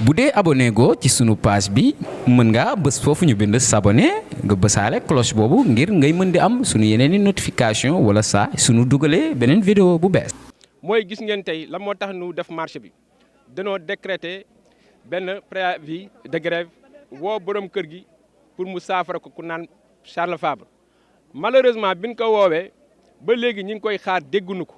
bu dee abonné go ci sunu page bi mën ngaa bës foofu ñu bind s'abonner nga bësaale cloche boobu ngir ngay mën di am sunu yeneeni notification wala saa sunu dugalee beneen vidéo bu bees. mooy gis ngeen tey la moo tax nu def marche bi danoo décréter benn préavis de grève woo borom kër gi pour mu saafara ko ku naan Charles Fabre malheureusement biñ ko woowee ba léegi ñi ngi koy xaar déggunu ko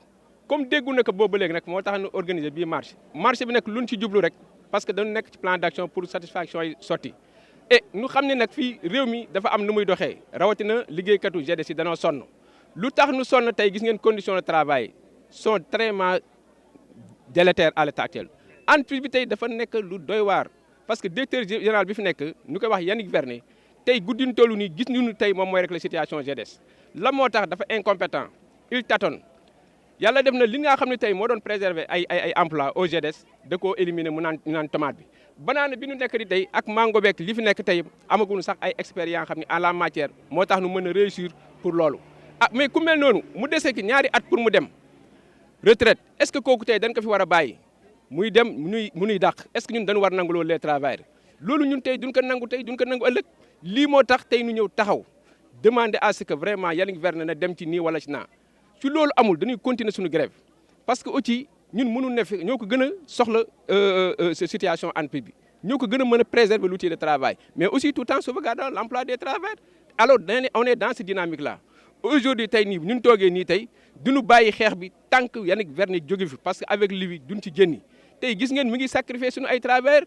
comme déggu na ko boobu ba léegi nag moo tax nu organiser bii marche bi nag luñ ci jublu rek parce que dañu nekk ci plan d'action pour satisfaction yi sotti et ñu xam ne nag fii réew mi dafa am nu muy doxee rawatina liggéeykatu GDS yi danoo sonn lu tax nu sonn tey gis ngeen conditions de travail sont très délétères à l'état actuel entreprise bi tey dafa nekk lu doy waar parce que directeur général bi fi nekk ñu koy wax Yannick Vernet tey guddi ñu toll nii gis ñu tey moom mooy rek la situation GDS la moo tax dafa incompétent il tâtonne yàlla def na li nga xam ne tey moo doon préserver ay emploi au GDS da koo éliminer mu naan tomate bi banaana bi ñu nekk di tey ak mango beek li fi nekk tey amaguñu sax ay experts yoo xam ne en la matière moo tax nu mën a réussir pour loolu ah mais ku mel noonu mu dese ki ñaari at pour mu dem retraite est-ce que kooku tey dañ ko fi war a bàyyi muy dem mu nuy dàq est-ce que ñun dañu war nangu loolu les travailleurs loolu ñun tey duñ ko nangu tey duñ ko nangu ëllëg lii moo tax tey nu ñëw taxaw demander à ce que vraiment Yannick Vernet na dem ci nii wala ci naa ci loolu amul dañuy continuer suñu grève parce que aussi ñun mënu ne fi ñoo ko gën a soxla situation entreprise bi ñoo ko gën a mën a préserver l'outil de travail mais aussi tout en sauvegardant l'emploi des travailleurs alors on est dans cette dynamique là aujourd'hui tey nii ñun toogee nii tey duñu bàyyi xeex bi tant que Yannick Vernet jóge fi parce que avec lui duñ ci génni tey gis ngeen mi ngi sacrifier suñu ay travailleurs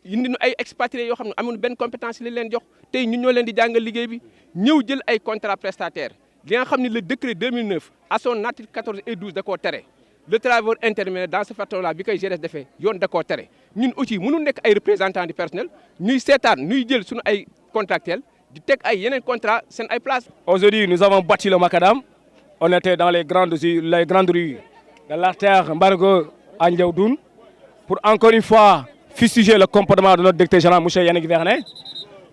indi ñu ay expatriés yoo xam ne amuñu benn compétence li leen jox tey ñun ñoo leen di jàngal liggéey bi ñëw jël ay contrat prestataire li nga xam ne le décret 2009 à son article 14 et 12 da koo tere le travailleur intermédiaire dans ce facteur là bi koy GDS defee yoon da koo tere ñun aussi mënu nekk ay représentants du personnel ñuy seetaan ñuy jël suñu ay contractuels di teg ay yeneen contrat seen ay place. Aujourd'hui nous avons battu le macadam on était dans les grandes rues de l'artère Mbargo à Ndiaoudoune pour encore une fois fustiger le comportement de notre directeur général M. Yannick Vernet.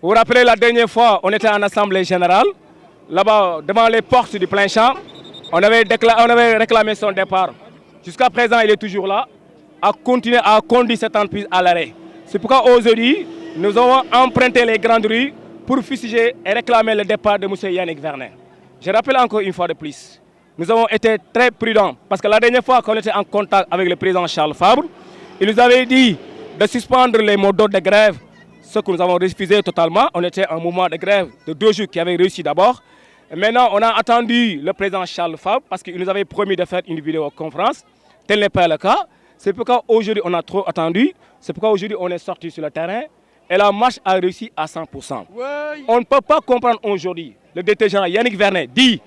Vous vous rappelez la dernière fois on était en assemblée générale là-bas devant les portes du plein champ on avait réclamé son départ. Jusqu'à présent il est toujours là à continuer à conduire cette entreprise à l'arrêt. C'est pourquoi aujourd'hui nous avons emprunté les grandes rues pour fustiger et réclamer le départ de M. Yannick Vernet. Je rappelle encore une fois de plus, nous avons été très prudents parce que la dernière fois qu'on était en contact avec le président Charles Fabre, il nous avait dit de suspendre les mots d'ordre de grève, ce que nous avons refusé totalement. On était en mouvement de grève de 2 jours qui avait réussi d'abord. Maintenant, on a attendu le président Charles Fabre parce qu'il nous avait promis de faire une vidéoconférence. Tel n'est pas le cas. C'est pourquoi aujourd'hui on a trop attendu. C'est pourquoi aujourd'hui on est sorti sur le terrain. Et la marche a réussi à 100%. Ouais. On ne peut pas comprendre aujourd'hui. Le directeur général Yannick Vernet dit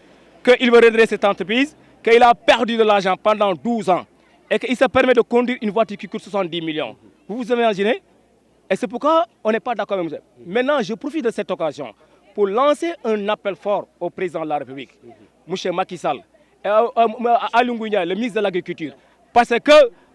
qu'il veut redresser cette entreprise, qu'il a perdu de l'argent pendant 12 ans et qu'il se permet de conduire une voiture qui coûte 70 millions. Vous vous imaginez? Et c'est pourquoi on n'est pas d'accord avec vous. Maintenant, je profite de cette occasion pour lancer un appel fort au président de la République, M. Macky Sall, et à Aly Ngouille Ndiaye, le ministre de l'Agriculture. Parce que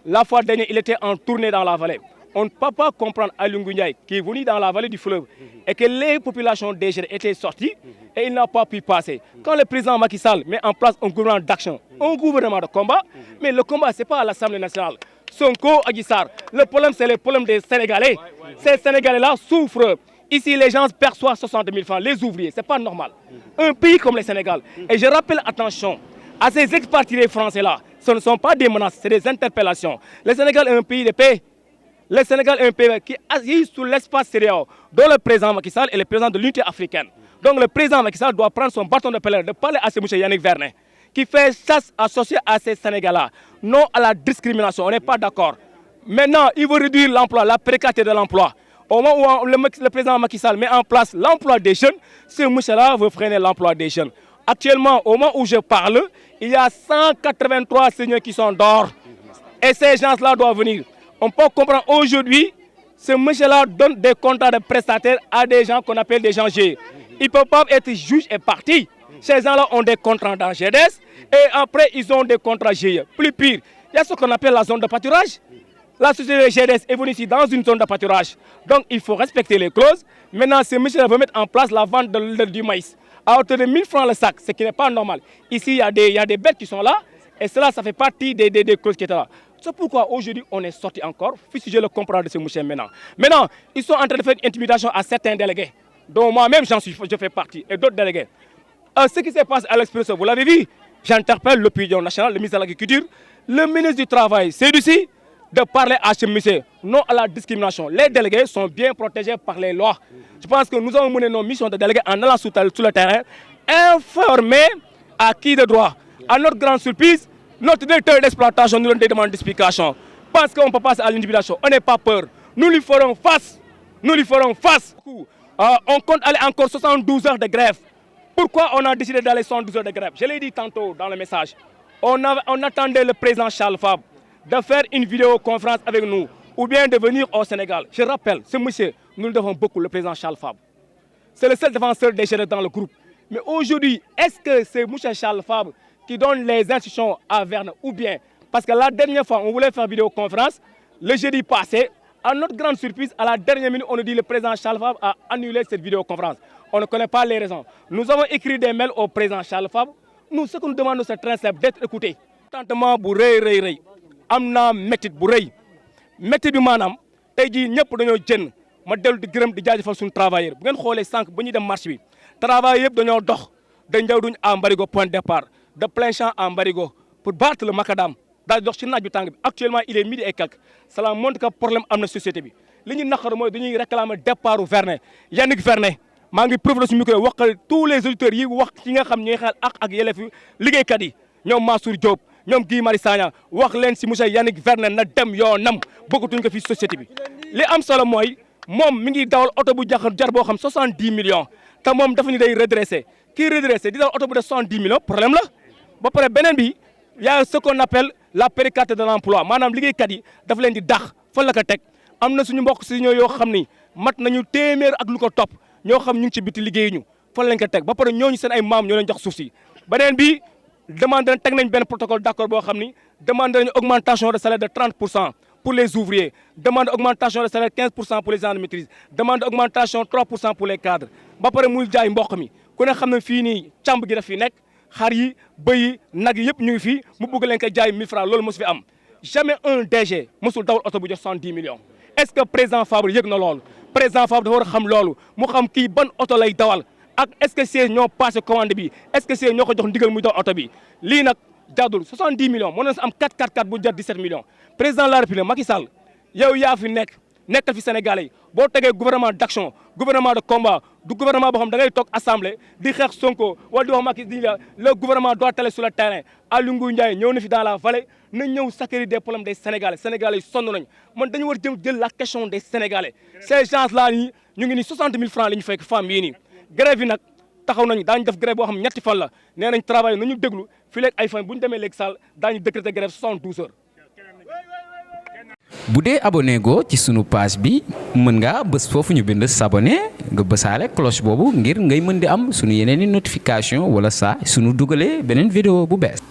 la fois dernière, il était en tournée dans la vallée. On ne peut pas comprendre Aly Ngouille Ndiaye qui est venu dans la vallée du fleuve et que les populations déjà étaient sorties et il n'a pas pu passer. Quand le président Macky Sall met en place un gouvernement d'action, un gouvernement de combat, mais le combat, ce n'est pas à l'Assemblée nationale. Sonko, Adji Sarr, le problème, c'est le problème des Sénégalais. Ces Sénégalais-là souffrent. Ici, les gens perçoivent 60 000 francs, les ouvriers, ce n'est pas normal. Un pays comme le Sénégal. Et je rappelle, attention, à ces expatriés français-là, ce ne sont pas des menaces, c'est des interpellations. Le Sénégal est un pays de paix. Le Sénégal est un pays qui agit sur l'espace CEDEAO, dont le président Macky Sall est le président de l'unité africaine. Donc le président Macky Sall doit prendre son bâton de pèlerin, de parler à ce monsieur Yannick Vernet, qui fait chasse associée à ces Sénégalais, non à la discrimination. On n'est pas d'accord. Maintenant, il veut réduire l'emploi, la précarité de l'emploi. Au moment où le président Macky Sall met en place l'emploi des jeunes, ce monsieur-là veut freiner l'emploi des jeunes. Actuellement, au moment où je parle, il y a 183 seniors qui sont dehors. Et ces gens-là doivent venir. On peut comprendre aujourd'hui, ce monsieur-là donne des contrats de prestataires à des gens qu'on appelle des gens GIE. Ils ne peuvent pas être juges et partis. Ces gens-là ont des contrats dans GDS et après ils ont des contrats GIE. Plus pire, il y a ce qu'on appelle la zone de pâturage. La société GDS est venue ici dans une zone de pâturage. Donc il faut respecter les clauses. Maintenant, ce monsieur-là veut mettre en place la vente du maïs à hauteur de 1000 francs le sac, ce qui n'est pas normal. Ici, il y a des bêtes qui sont là et cela, ça fait partie des clauses qui étaient là. C'est pourquoi aujourd'hui on est sorti encore, fustiger le comportement de ces mouchers maintenant. Maintenant, ils sont en train de faire une intimidation à certains délégués, dont moi-même je fais partie, et d'autres délégués. Ce qui s'est passé à l'Expresso, vous l'avez vu, j'interpelle l'opinion nationale, le ministre de l'Agriculture, le ministre du Travail, c'est d'ici, de parler à ce monsieur, non à la discrimination. Les délégués sont bien protégés par les lois. Je pense que nous avons mené nos missions de délégués en allant sur le terrain, informer à qui de droit. À notre grande surprise, notre directeur d'exploitation nous donne des demandes d'explication. Parce qu'on peut passer à l'intimidation, on n'est pas peur. Nous lui ferons face. Nous lui ferons face. On compte aller encore 72 heures de grève. Pourquoi on a décidé d'aller 72 heures de grève? Je l'ai dit tantôt dans le message. On attendait le président Charles Fabre de faire une vidéoconférence avec nous ou bien de venir au Sénégal. Je rappelle, ce monsieur, nous le devons beaucoup, le président Charles Fabre. C'est le seul défenseur des jeunes dans le groupe. Mais aujourd'hui, est-ce que c'est M. Charles Fabre qui donne les instructions à Verne ou bien? Parce que la dernière fois, on voulait faire vidéoconférence, le jeudi passé, à notre grande surprise, à la dernière minute, on nous dit que le président Charles Fabre a annulé cette vidéoconférence. On ne connaît pas les raisons. Nous avons écrit des mails au président Charles Fabre. Nous, ce que nous demandons, c'est très simple, d'être écoutés. Contentement bu rëy am naa métit bu rëy métit bi maanaam tey jii ñëpp dañoo jënd ma dellu di gërëm di jaajëfal suñu travailleur bu ngeen xoolee sànq ba ñuy dem marché bi travailleurs yëpp dañoo dox dañ ñëw duñ à Mbarigo point de départ de plein champ à Mbarigo pour battre le macadam daal di dox ci naaj bi tàng bi actuellement il est midi et quelques cela montre que problème am na société bi li ñu naqar mooy dañuy réclamer départ u Vernet Yannick Vernet maa ngi profité suñu micro wax tous les auditeurs yi wax ci nga xam ñooy xel ak yelleefu liggéeykat yi ñoom Mansour Diop ñoom Guy Marius Sagna wax leen si monsieur Yannick Vernet na dem yoonam bëggatuñ ko fii société bi li am solo mooy moom mi ngi dawal oto bu jar boo xam 70 millions te moom dafa ñu day redressé kii redressé di dawal oto bu def 70 millions problème la ba pare beneen bi y a ce qu'on appelle la précarité de l'emploi maanaam liggéeykat yi dafa leen di dàq fan la ko teg am na suñu mbokk si ñoo yoo xam ni mat nañu téeméer ak lu ko topp ñoo xam ñu ngi ci biti liggéeyuñu fan lañ ko teg ba pare ñooñu seen ay maam ñoo leen jox suuf si beneen bi demande nañ teg nañ benn protocole d'accord boo xam ni demande nañu augmentation de salaire de 30% pour les ouvriers demande augmentation de salaire 15% pour les gens de maîtrise demande augmentation 3% pour les cadres ba pare muy jaay mboq mi ku ne xam ne fii nii càmb gi daf fi nekk xar yi bëy yi nag yi yëpp ñu ngi fii mu bëgg leen ko jaay 1000 francs loolu mosu fi am jamais un DG mosul dawal oto bu jox 70 millions est-ce que président Fabre yëg na loolu président Fabre dafa war a xam loolu mu xam kii ban oto lay dawal ak est-ce que c'est ñoo passé commande bi est-ce que c'est ñoo ko jox ndigal muy dawal oto bi lii nag jaadul 70 millions mën na am 4x4 bu jar 17 millions président de la République Macky Sall yow yaa fi nekkal fi Sénégalais yi boo tegee gouvernement d'action gouvernement de combat du gouvernement boo xam da ngay toog assemblée di xeex Sonko wala di wax Macky di le gouvernement doit aller sur le terrain Aly Ngouille Ndiaye ñëw na fi dans la vallée na ñëw s'acquérir des problèmes des Sénégalais Sénégalais yi sonn nañu man dañu war jël la question des Sénégalais ces gens là nii ñu ngi nii 60 000 francs la ñu fekk femmes yii nii grève yi nag taxaw nañu daañu def grève boo xam ñetti fan la nee nañ travail nañu déglu fii léegi ay fan bu ñu demee léegi Sall daañu décréter grève 72 heures. bu dee abonné go ci sunu page bi mën ngaa bës foofu ñu bind s'abonner nga bësaale cloche boobu ngir ngay mën di am sunu yeneen i notification wala saa sunu dugalee beneen vidéo bu bees